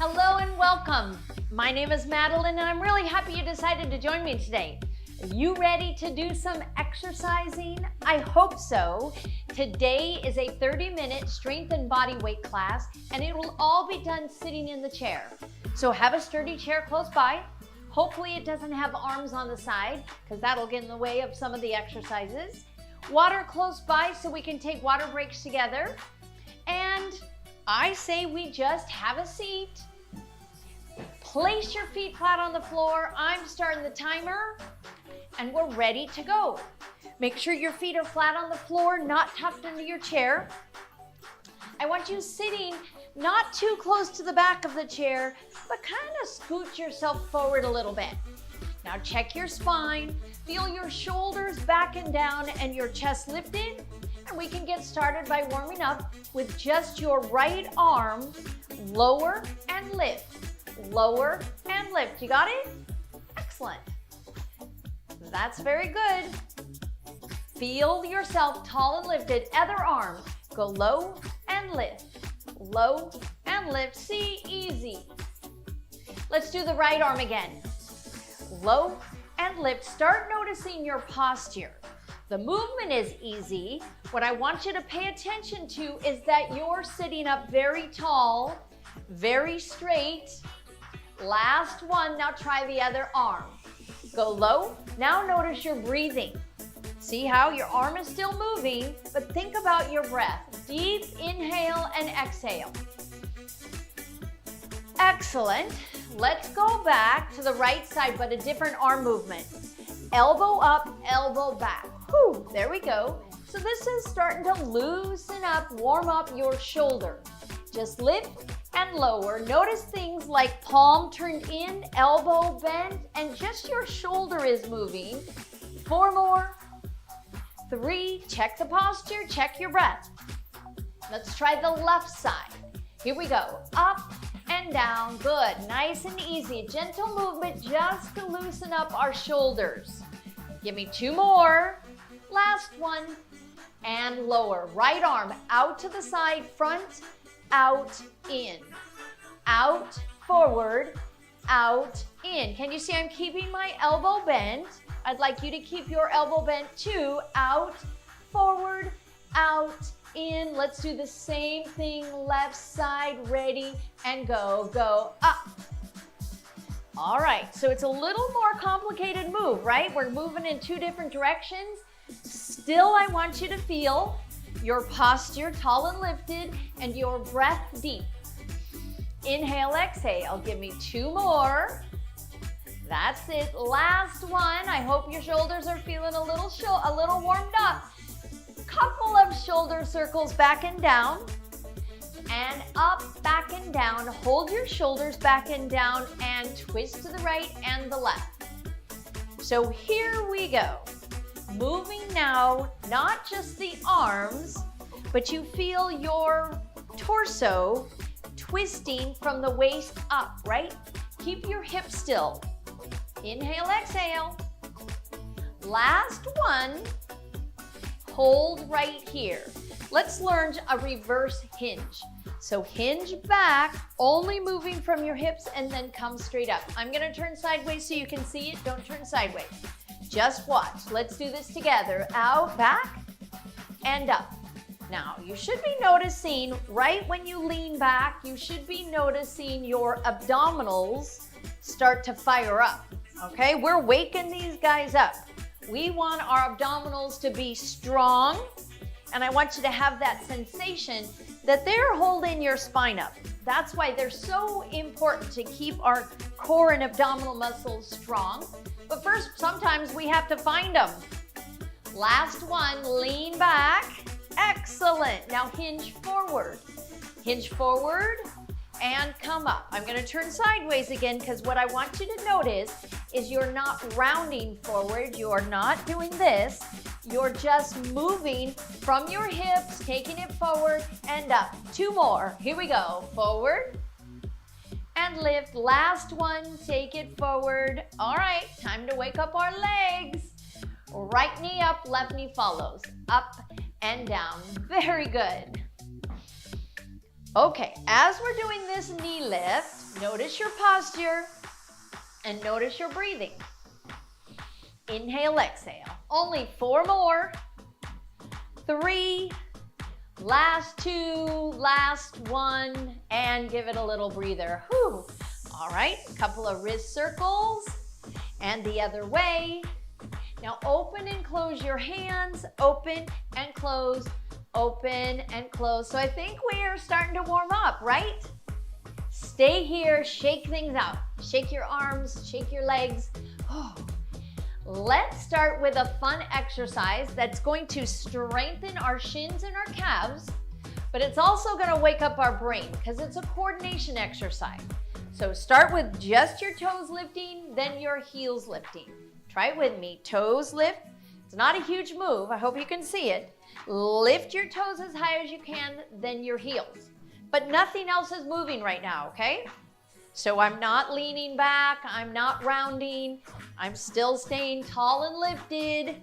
Hello and welcome. My name is Madeleine and I'm really happy you decided to join me today. Are you ready to do some exercising? I hope so. Today is a 30-minute strength and body weight class and it will all be done sitting in the chair. So have a sturdy chair close by. Hopefully it doesn't have arms on the side because that'll get in the way of some of the exercises. Water close by so we can take water breaks together. And I say we just have a seat. Place your feet flat on the floor. I'm starting the timer and we're ready to go. Make sure your feet are flat on the floor, not tucked into your chair. I want you sitting not too close to the back of the chair, but kind of scoot yourself forward a little bit. Now check your spine. Feel your shoulders back and down and your chest lifted. And we can get started by warming up with just your right arm. Lower and lift. Lower and lift. You got it? Excellent. That's very good. Feel yourself tall and lifted. Other arm. Go low and lift. Low and lift. See, easy. Let's do the right arm again. Low and lift. Start noticing your posture. The movement is easy. What I want you to pay attention to is that you're sitting up very tall, very straight. Last one, now try the other arm. Go low, now notice your breathing. See how your arm is still moving, but think about your breath. Deep inhale and exhale. Excellent. Let's go back to the right side, but a different arm movement. Elbow up, elbow back. Whew, there we go. So this is starting to loosen up, warm up your shoulder. Just lift and lower. Notice things like palm turned in, elbow bent, and just your shoulder is moving. 4 more. 3, check the posture, check your breath. Let's try the left side. Here we go. Up and down. Good. Nice and easy. Gentle movement just to loosen up our shoulders. Give me 2 more. Last one. And lower. Right arm out to the side, front, out, in. Out, forward, out, in. Can you see I'm keeping my elbow bent? I'd like you to keep your elbow bent too. Out, forward, out, in. Let's do the same thing. Left side, ready, and go, go, up. All right, so it's a little more complicated move, right? We're moving in 2 different directions. Still, I want you to feel your posture tall and lifted and your breath deep. Inhale, exhale. Give me 2 more. That's it. Last one. I hope your shoulders are feeling a little warmed up. Couple of shoulder circles back and down. And up, back and down. Hold your shoulders back and down and twist to the right and the left. So here we go. Moving now, not just the arms, but you feel your torso twisting from the waist up, right? Keep your hips still. Inhale, exhale. Last one. Hold right here. Let's learn a reverse hinge. So hinge back, only moving from your hips and then come straight up. I'm gonna turn sideways so you can see it. Don't turn sideways. Just watch. Let's do this together. Out, back, and up. Now, you should be noticing, right when you lean back, you should be noticing your abdominals start to fire up, okay? We're waking these guys up. We want our abdominals to be strong, and I want you to have that sensation that they're holding your spine up. That's why they're so important to keep our core and abdominal muscles strong. But first, sometimes we have to find them. Last one, lean back. Excellent. Now hinge forward. Hinge forward and come up. I'm going to turn sideways again because what I want you to notice is you're not rounding forward. You're not doing this. You're just moving from your hips, taking it forward and up. 2 more. Here we go. Forward and lift. Last one, take it forward. All right, time to wake up our legs. Right knee up, left knee follows. Up and down. Very good. Okay, as we're doing this knee lift, notice your posture and notice your breathing. Inhale, exhale. Only 4 more. 3, last 2, last 1, and give it a little breather. Whew. All right, a couple of wrist circles, and the other way. Now open and close your hands, open and close, open and close. So I think we are starting to warm up, right? Stay here, shake things out. Shake your arms, shake your legs. Let's start with a fun exercise that's going to strengthen our shins and our calves, but it's also going to wake up our brain because it's a coordination exercise. So start with just your toes lifting, then your heels lifting. Try it with me. Toes lift. It's not a huge move. I hope you can see it. Lift your toes as high as you can, then your heels. But nothing else is moving right now, okay? So I'm not leaning back. I'm not rounding. I'm still staying tall and lifted.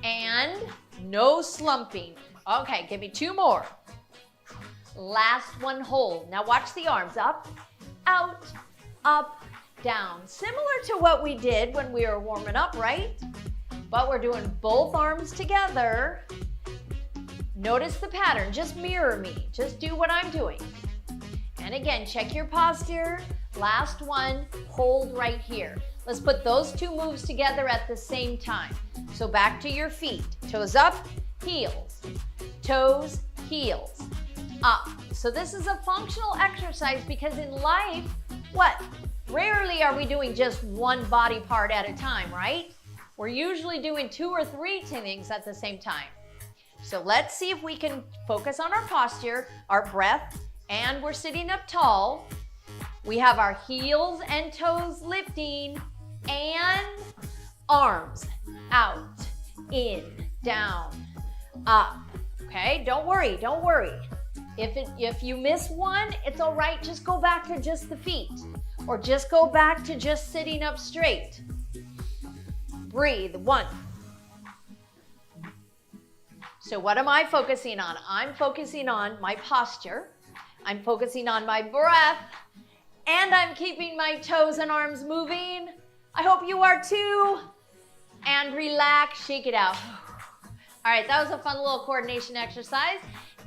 And no slumping. Okay, give me 2 more. Last one, hold. Now watch the arms. Up, out, up, down. Similar to what we did when we were warming up, right? But we're doing both arms together. Notice the pattern. Just mirror me. Just do what I'm doing. And again, check your posture. Last one, hold right here. Let's put those 2 moves together at the same time. So back to your feet. Toes up, heels. Toes, heels. Up. So this is a functional exercise because in life, what? Rarely are we doing just one body part at a time, right? We're usually doing 2 or 3 things at the same time. So let's see if we can focus on our posture, our breath, and we're sitting up tall. We have our heels and toes lifting and arms out, in, down, up. Okay, don't worry, don't worry. If you miss one, it's all right. Just go back to just the feet or just go back to just sitting up straight. Breathe. 1. So what am I focusing on? I'm focusing on my posture. I'm focusing on my breath. And I'm keeping my toes and arms moving. I hope you are too. And relax, shake it out. All right, that was a fun little coordination exercise.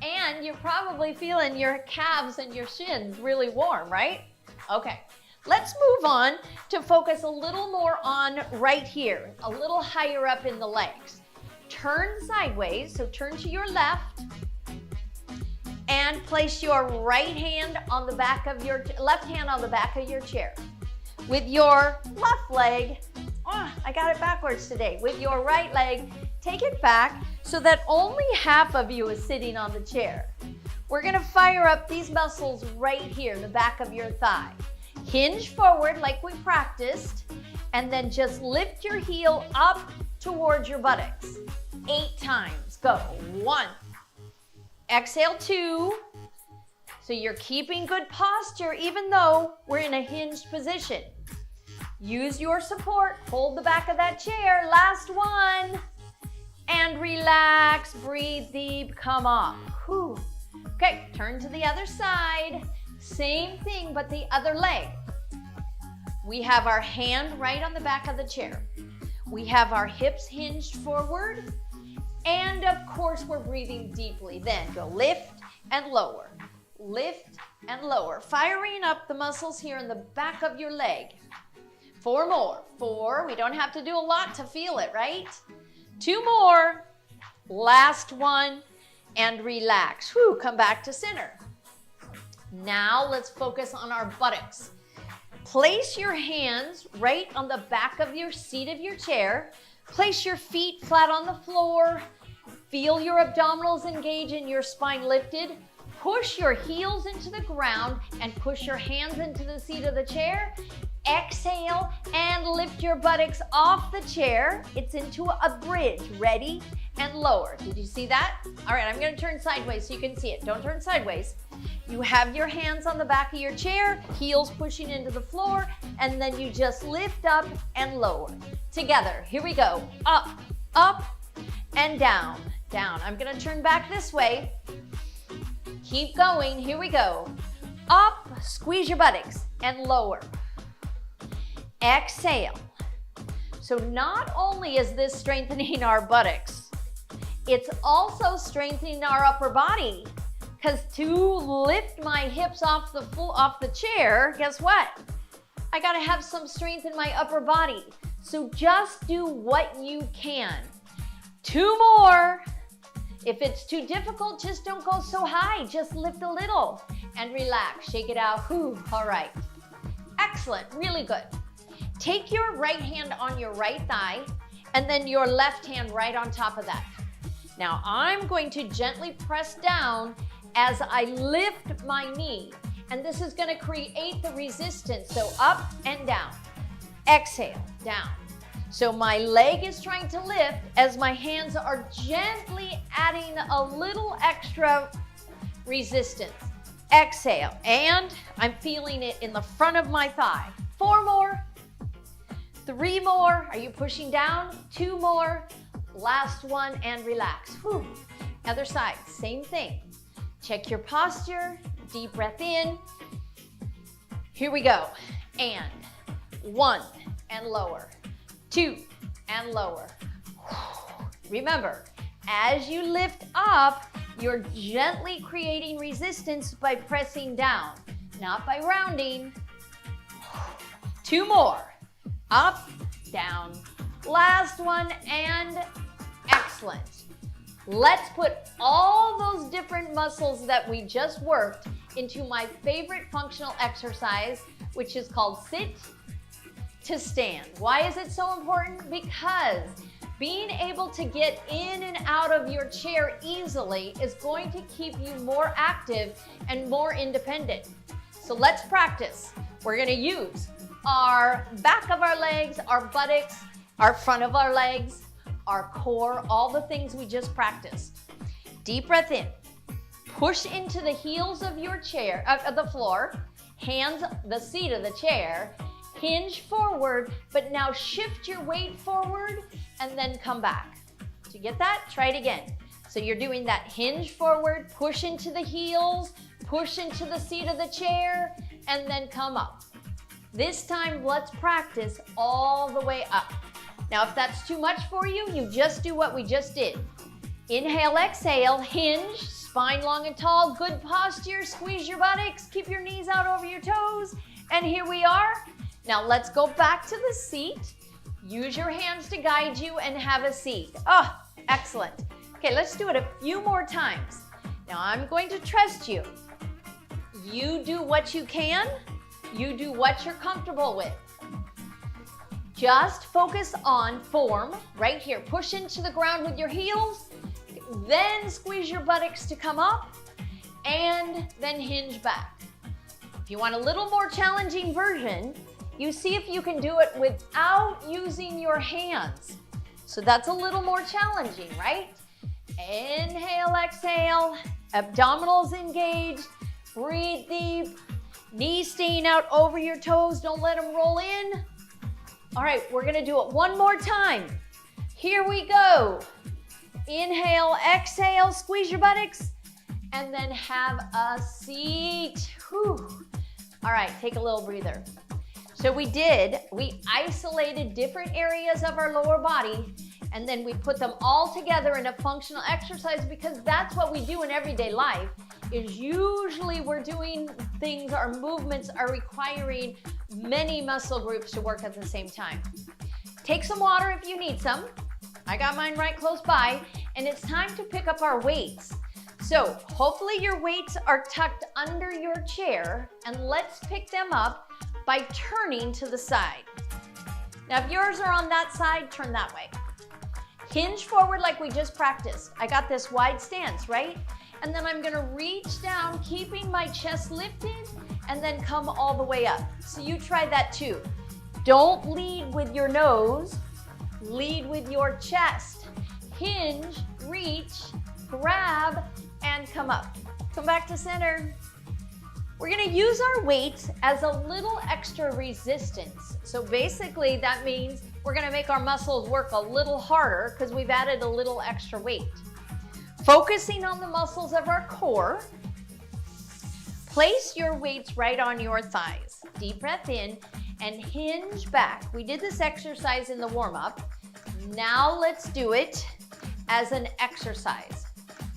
And you're probably feeling your calves and your shins really warm, right? Okay, let's move on to focus a little more on right here, a little higher up in the legs. Turn sideways, so turn to your left. And place your right hand on the back of your, left hand on the back of your chair. With your left leg, I got it backwards today. With your right leg, take it back so that only half of you is sitting on the chair. We're gonna fire up these muscles right here in the back of your thigh. Hinge forward like we practiced, and then just lift your heel up towards your buttocks. 8 times, go. 1. Exhale, 2. So you're keeping good posture even though we're in a hinged position. Use your support, hold the back of that chair. Last one. And relax, breathe deep, come up. Whew. Okay, turn to the other side. Same thing, but the other leg. We have our hand right on the back of the chair. We have our hips hinged forward. And of course, we're breathing deeply. Then go lift and lower. Lift and lower. Firing up the muscles here in the back of your leg. 4 more. 4. We don't have to do a lot to feel it, right? 2 more. Last one. And relax. Whew, come back to center. Now let's focus on our buttocks. Place your hands right on the back of your seat of your chair. Place your feet flat on the floor. Feel your abdominals engage and your spine lifted. Push your heels into the ground and push your hands into the seat of the chair. Exhale and lift your buttocks off the chair. It's into a bridge. Ready? And lower. Did you see that? All right, I'm going to turn sideways so you can see it. Don't turn sideways. You have your hands on the back of your chair, heels pushing into the floor, and then you just lift up and lower. Together, here we go. Up, up, and down, down. I'm going to turn back this way. Keep going, here we go. Up, squeeze your buttocks, and lower. Exhale. So not only is this strengthening our buttocks, it's also strengthening our upper body. Because to lift my hips off the chair, guess what? I gotta have some strength in my upper body. So just do what you can. 2 more. If it's too difficult, just don't go so high. Just lift a little and relax. Shake it out. Whew. All right. Excellent. Really good. Take your right hand on your right thigh and then your left hand right on top of that. Now I'm going to gently press down as I lift my knee, and this is going to create the resistance. So up and down. Exhale, down. So my leg is trying to lift as my hands are gently adding a little extra resistance. Exhale, and I'm feeling it in the front of my thigh. 4 more, 3 more. Are you pushing down? 2 more. Last one, and relax. Whew. Other side, same thing. Check your posture, deep breath in. Here we go. And 1, and lower. 2, and lower. Remember, as you lift up, you're gently creating resistance by pressing down, not by rounding. 2 more. Up, down. Last one, and excellent. Let's put all those different muscles that we just worked into my favorite functional exercise, which is called sit to stand. Why is it so important? Because being able to get in and out of your chair easily is going to keep you more active and more independent. So let's practice. We're going to use our back of our legs, our buttocks, our front of our legs, our core, all the things we just practiced. Deep breath in. Push into the heels of your chair, of the floor, hands the seat of the chair, hinge forward, but now shift your weight forward and then come back. Did you get that? Try it again. So you're doing that hinge forward, push into the heels, push into the seat of the chair, and then come up. This time, let's practice all the way up. Now, if that's too much for you, you just do what we just did. Inhale, exhale, hinge, spine long and tall, good posture, squeeze your buttocks, keep your knees out over your toes, and here we are. Now let's go back to the seat. Use your hands to guide you and have a seat. Oh, excellent. Okay, let's do it a few more times. Now I'm going to trust you. You do what you can. You do what you're comfortable with. Just focus on form right here. Push into the ground with your heels, then squeeze your buttocks to come up, and then hinge back. If you want a little more challenging version, you see if you can do it without using your hands. So that's a little more challenging, right? Inhale, exhale, abdominals engaged, breathe deep, knees staying out over your toes, don't let them roll in. All right, we're gonna do it one more time. Here we go. Inhale, exhale, squeeze your buttocks, and then have a seat. Whew. All right, take a little breather. So we isolated different areas of our lower body, and then we put them all together in a functional exercise, because that's what we do in everyday life, is usually we're doing things, our movements are requiring many muscle groups to work at the same time. Take some water if you need some. I got mine right close by, and it's time to pick up our weights. So hopefully your weights are tucked under your chair, and let's pick them up by turning to the side. Now if yours are on that side, turn that way. Hinge forward like we just practiced. I got this wide stance, right? And then I'm gonna reach down, keeping my chest lifted, and then come all the way up. So you try that too. Don't lead with your nose, lead with your chest. Hinge, reach, grab, and come up. Come back to center. We're gonna use our weights as a little extra resistance. So basically that means we're gonna make our muscles work a little harder because we've added a little extra weight. Focusing on the muscles of our core, Place your weights right on your thighs. Deep breath in and hinge back. We did this exercise in the warm-up. Now let's do it as an exercise.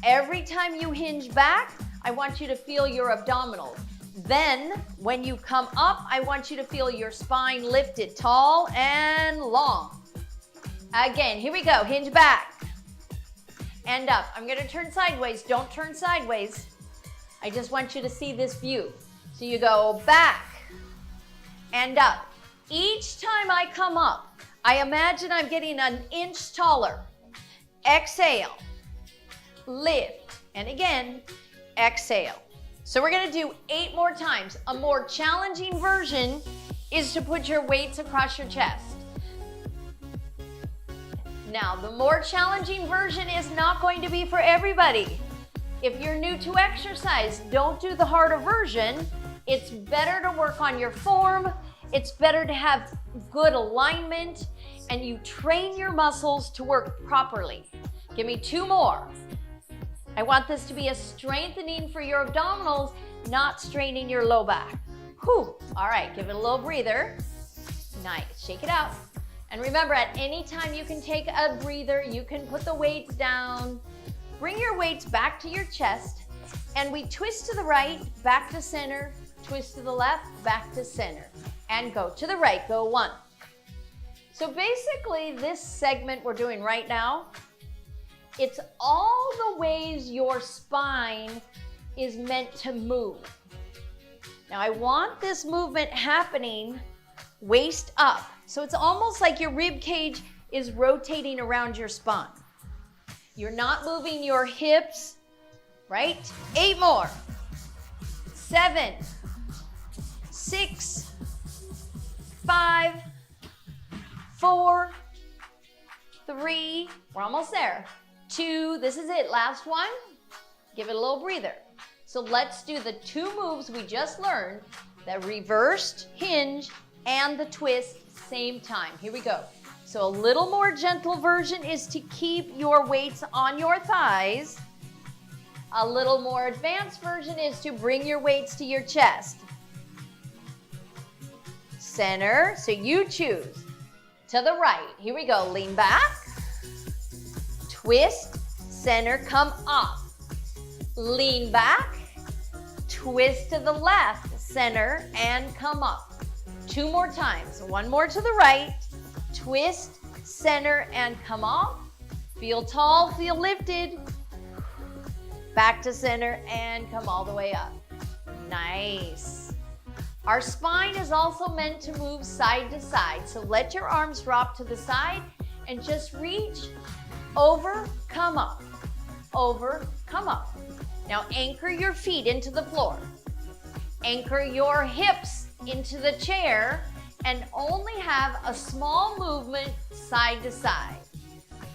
Every time you hinge back, I want you to feel your abdominals. Then, when you come up, I want you to feel your spine lifted tall and long. Again, here we go. Hinge back and up. I'm going to turn sideways. Don't turn sideways. I just want you to see this view. So you go back and up. Each time I come up, I imagine I'm getting an inch taller. Exhale, lift, and again, exhale. So we're gonna do 8 more times. A more challenging version is to put your weights across your chest. Now, the more challenging version is not going to be for everybody. If you're new to exercise, don't do the harder version. It's better to work on your form. It's better to have good alignment, and you train your muscles to work properly. Give me 2 more. I want this to be a strengthening for your abdominals, not straining your low back. Whew. All right, give it a little breather. Nice, shake it out. And remember, at any time you can take a breather, you can put the weights down. Bring your weights back to your chest, and we twist to the right, back to center, twist to the left, back to center, and go to the right, go 1. So basically, this segment we're doing right now, it's all the ways your spine is meant to move. Now, I want this movement happening waist up. So it's almost like your rib cage is rotating around your spine. You're not moving your hips, right? 8 more. 7, 6, 5, 4, 3, we're almost there. 2, this is it, last one. Give it a little breather. So let's do the 2 moves we just learned, the reversed hinge and the twist, same time. Here we go. So a little more gentle version is to keep your weights on your thighs. A little more advanced version is to bring your weights to your chest. Center, so you choose. To the right, here we go. Lean back, twist, center, come up. Lean back, twist to the left, center, and come up. 2 more times. 1 more to the right, twist, center, and come off. Feel tall, feel lifted. Back to center and come all the way up. Nice. Our spine is also meant to move side to side. So let your arms drop to the side and just reach over, come up, over, come up. Now anchor your feet into the floor. Anchor your hips into the chair and only have a small movement side to side.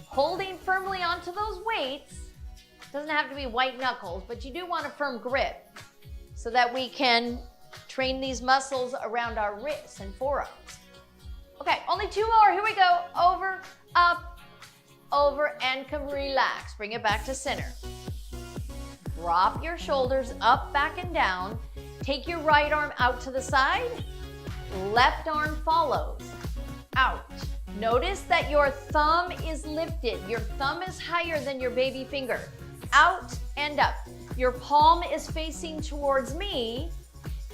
Holding firmly onto those weights. Doesn't have to be white knuckles, but you do want a firm grip so that we can train these muscles around our wrists and forearms. Okay, only 2 more. Here we go. Over, up, over, and come relax. Bring it back to center. Drop your shoulders up, back, and down. Take your right arm out to the side. Left arm follows. Out. Notice that your thumb is lifted. Your thumb is higher than your baby finger. Out and up. Your palm is facing towards me.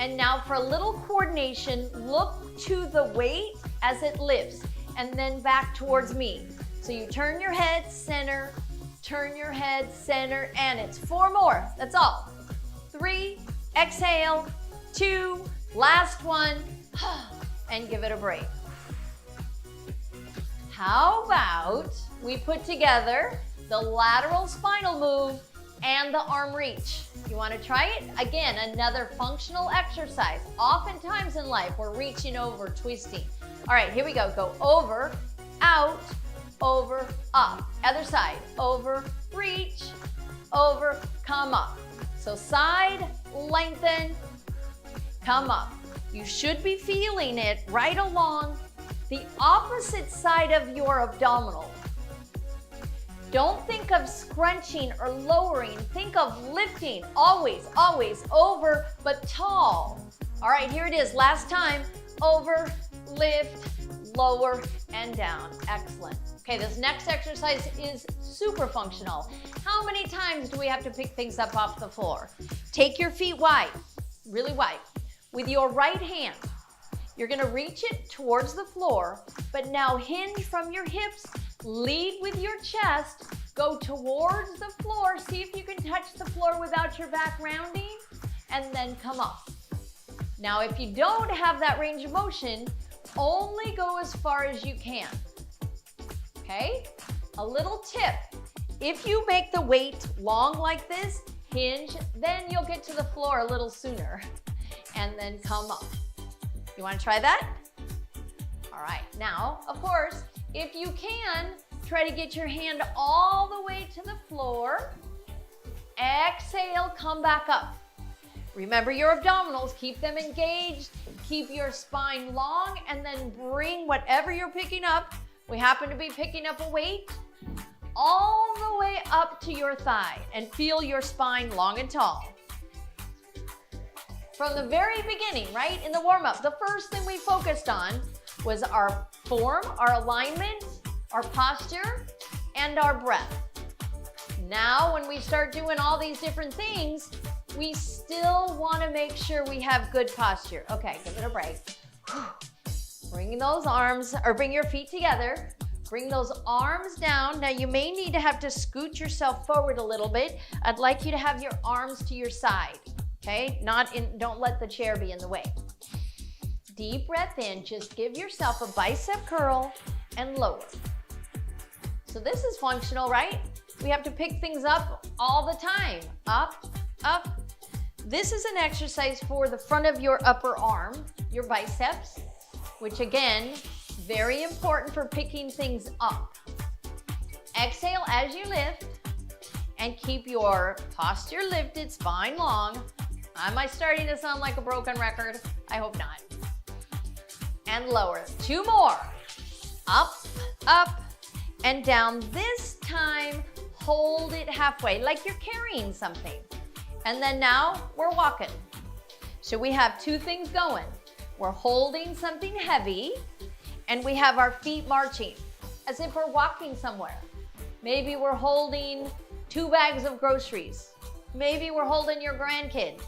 And now for a little coordination, look to the weight as it lifts and then back towards me. So you turn your head, center, turn your head, center, and it's 4 more. That's all. 3, exhale, 2, last one, and give it a break. How about we put together the lateral spinal move and the arm reach? You want to try it? Again, another functional exercise. Oftentimes in life, we're reaching over, twisting. All right, here we go. Go over, out, over, up. Other side, over, reach, over, come up. So side, lengthen, come up. You should be feeling it right along the opposite side of your abdominal. Don't think of scrunching or lowering. Think of lifting. Always, always over, but tall. All right, here it is. Last time. Over, lift, lower, and down. Excellent. Okay, this next exercise is super functional. How many times do we have to pick things up off the floor? Take your feet wide, really wide. With your right hand, you're gonna reach it towards the floor, but now hinge from your hips, lead with your chest, go towards the floor, see if you can touch the floor without your back rounding, and then come up. Now, if you don't have that range of motion, only go as far as you can. Okay? A little tip. If you make the weight long like this, hinge, then you'll get to the floor a little sooner. And then come up. You want to try that? All right. Now, of course, if you can, try to get your hand all the way to the floor. Exhale, come back up. Remember your abdominals, keep them engaged, keep your spine long, and then bring whatever you're picking up. We happen to be picking up a weight all the way up to your thigh and feel your spine long and tall. From the very beginning, right, in the warm-up, the first thing we focused on was our form, our alignment, our posture, and our breath. Now, when we start doing all these different things, we still want to make sure we have good posture. Okay, give it a break. Bring those arms, or bring your feet together. Bring those arms down. Now, you may need to have to scoot yourself forward a little bit. I'd like you to have your arms to your side, okay? Don't let the chair be in the way. Deep breath in. Just give yourself a bicep curl and lower. So this is functional, right? We have to pick things up all the time. Up, up. This is an exercise for the front of your upper arm, your biceps, which again, very important for picking things up. Exhale as you lift and keep your posture lifted, spine long. Am I starting to sound like a broken record? I hope not. And lower. 2 more. Up, up, and down. This time, hold it halfway, like you're carrying something. And then now, we're walking. So we have 2 things going. We're holding something heavy, and we have our feet marching, as if we're walking somewhere. Maybe we're holding 2 bags of groceries. Maybe we're holding your grandkid.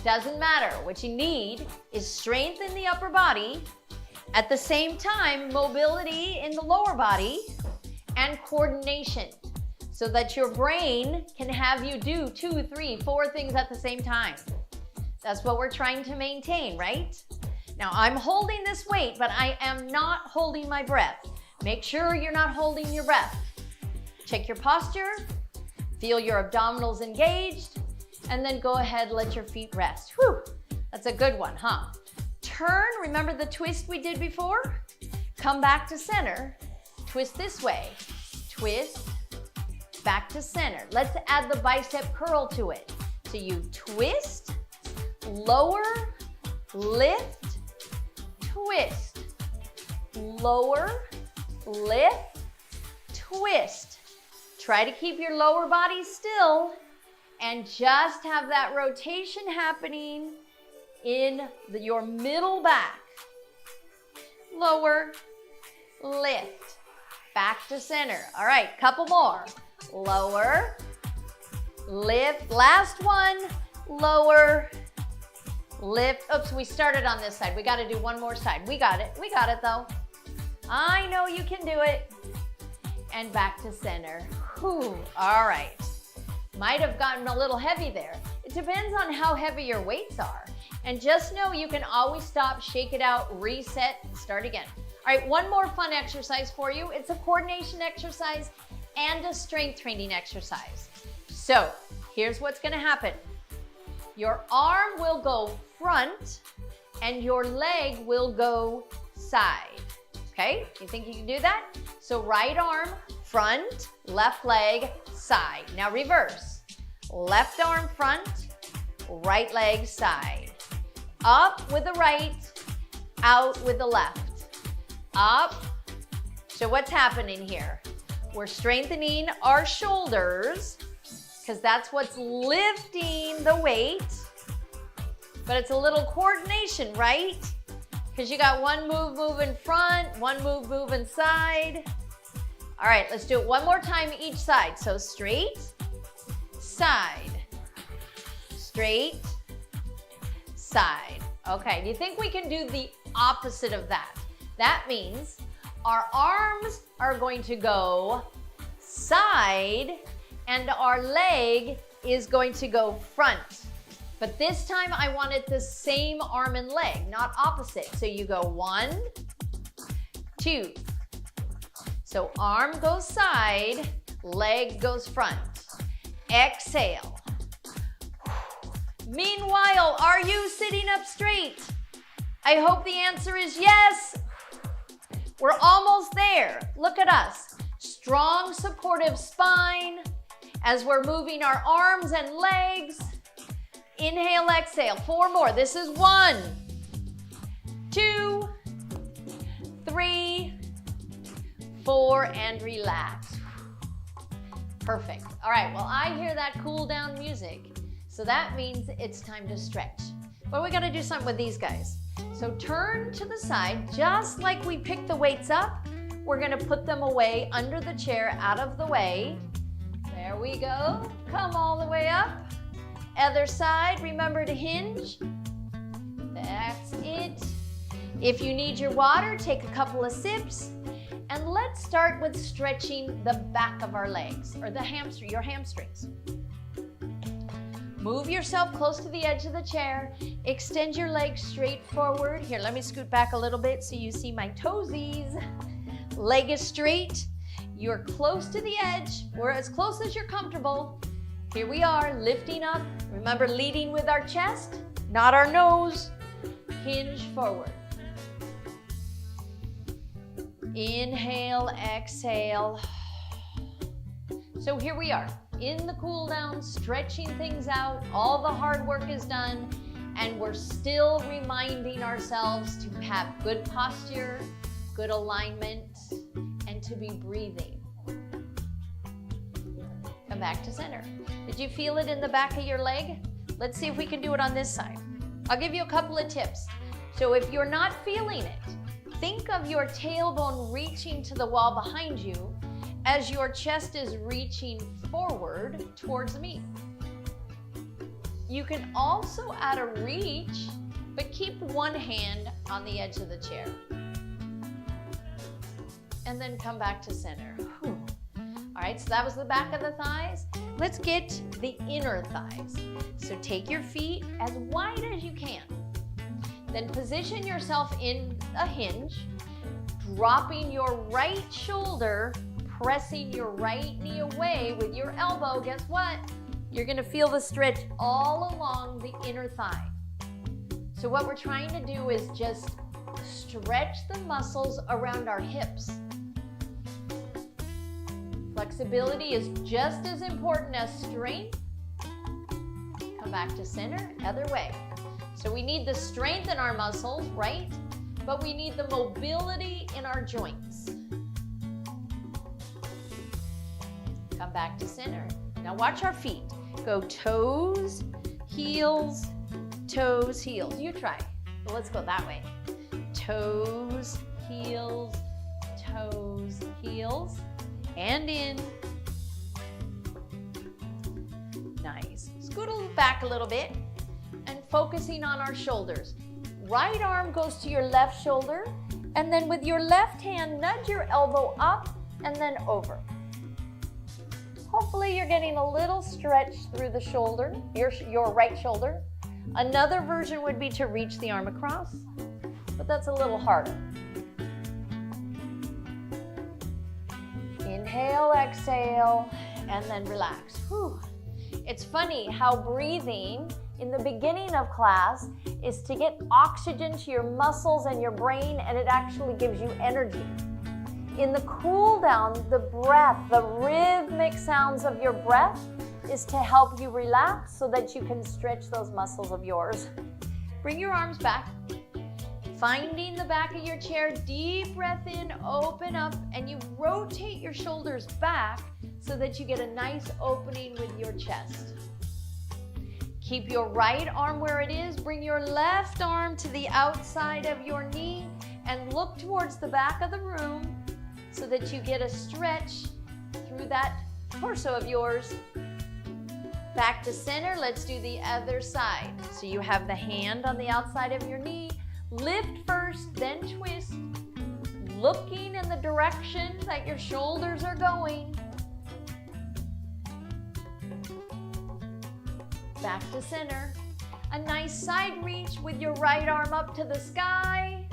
Doesn't matter. What you need is strength in the upper body, at the same time, mobility in the lower body, and coordination, so that your brain can have you do 2, 3, 4 things at the same time. That's what we're trying to maintain, right? Now, I'm holding this weight, but I am not holding my breath. Make sure you're not holding your breath. Check your posture, feel your abdominals engaged, and then go ahead, let your feet rest. Whew, that's a good one, huh? Turn, remember the twist we did before? Come back to center, twist this way, twist, back to center. Let's add the bicep curl to it. So you twist, lower, lift, twist, lower, lift, twist. Try to keep your lower body still and just have that rotation happening in your middle back. Lower, lift, back to center. All right, couple more. Lower, lift, last one, lower, lift. Oops, we started on this side. We got to do one more side. We got it though. I know you can do it. And back to center. Whew. All right. Might have gotten a little heavy there. It depends on how heavy your weights are. And just know you can always stop, shake it out, reset, start again. All right, one more fun exercise for you. It's a coordination exercise and a strength training exercise. So here's what's gonna happen. Your arm will go front and your leg will go side. Okay, you think you can do that? So right arm, front, left leg, side. Now reverse. Left arm front, right leg side. Up with the right, out with the left. Up. So what's happening here? We're strengthening our shoulders because that's what's lifting the weight. But it's a little coordination, right? Because you got one move in front, one move inside. All right, let's do it one more time each side. So straight, side, straight, side. Okay, do you think we can do the opposite of that? That means our arms are going to go side and our leg is going to go front. But this time I want it the same arm and leg, not opposite. So you go 1, 2. So arm goes side, leg goes front. Exhale. Meanwhile, are you sitting up straight? I hope the answer is yes. We're almost there. Look at us. Strong, supportive spine as we're moving our arms and legs. Inhale, exhale. 4 more. This is 1, 2, 3, 4, and relax. Perfect. All right, well, I hear that cool down music. So that means it's time to stretch. But we got to do something with these guys. So turn to the side, just like we picked the weights up. We're going to put them away under the chair, out of the way. There we go. Come all the way up. Other side, remember to hinge. That's it. If you need your water, take a couple of sips. And let's start with stretching the back of our legs, or your hamstrings. Move yourself close to the edge of the chair. Extend your legs straight forward. Here, let me scoot back a little bit so you see my toesies. Leg is straight. You're close to the edge. We're as close as you're comfortable. Here we are, lifting up. Remember, leading with our chest, not our nose. Hinge forward. Inhale, exhale. So here we are, in the cool down, stretching things out. All the hard work is done, and we're still reminding ourselves to have good posture, good alignment, and to be breathing. Come back to center. Did you feel it in the back of your leg? Let's see if we can do it on this side. I'll give you a couple of tips. So if you're not feeling it, think of your tailbone reaching to the wall behind you as your chest is reaching forward towards me. You can also add a reach, but keep one hand on the edge of the chair. And then come back to center. Whew. All right, so that was the back of the thighs. Let's get the inner thighs. So take your feet as wide as you can. Then position yourself in a hinge, dropping your right shoulder, pressing your right knee away with your elbow. Guess what? You're gonna feel the stretch all along the inner thigh. So what we're trying to do is just stretch the muscles around our hips. Flexibility is just as important as strength. Come back to center, other way. So we need the strength in our muscles, right? But we need the mobility in our joints. Come back to center. Now watch our feet. Go toes, heels, toes, heels. You try. Well, let's go that way. Toes, heels, toes, heels. And in. Nice. Scoot back a little bit and focusing on our shoulders. Right arm goes to your left shoulder, and then with your left hand, nudge your elbow up and then over. Hopefully you're getting a little stretch through the shoulder, your right shoulder. Another version would be to reach the arm across, but that's a little harder. Inhale, exhale, and then relax. Whew. It's funny how breathing in the beginning of class is to get oxygen to your muscles and your brain, and it actually gives you energy. In the cool down, the breath, the rhythmic sounds of your breath is to help you relax so that you can stretch those muscles of yours. Bring your arms back. Finding the back of your chair, deep breath in, open up, and you rotate your shoulders back so that you get a nice opening with your chest. Keep your right arm where it is, bring your left arm to the outside of your knee, and look towards the back of the room so that you get a stretch through that torso of yours. Back to center, let's do the other side. So you have the hand on the outside of your knee, lift first, then twist, looking in the direction that your shoulders are going. Back to center. A nice side reach with your right arm up to the sky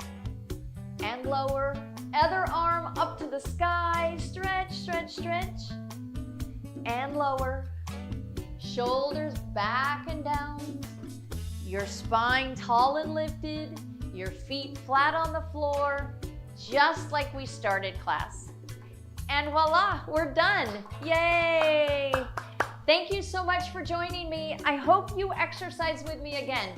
and lower. Other arm up to the sky, stretch, stretch, stretch, and lower. Shoulders back and down. Your spine tall and lifted. Your feet flat on the floor, just like we started class. And voila, we're done. Yay! Thank you so much for joining me. I hope you exercise with me again.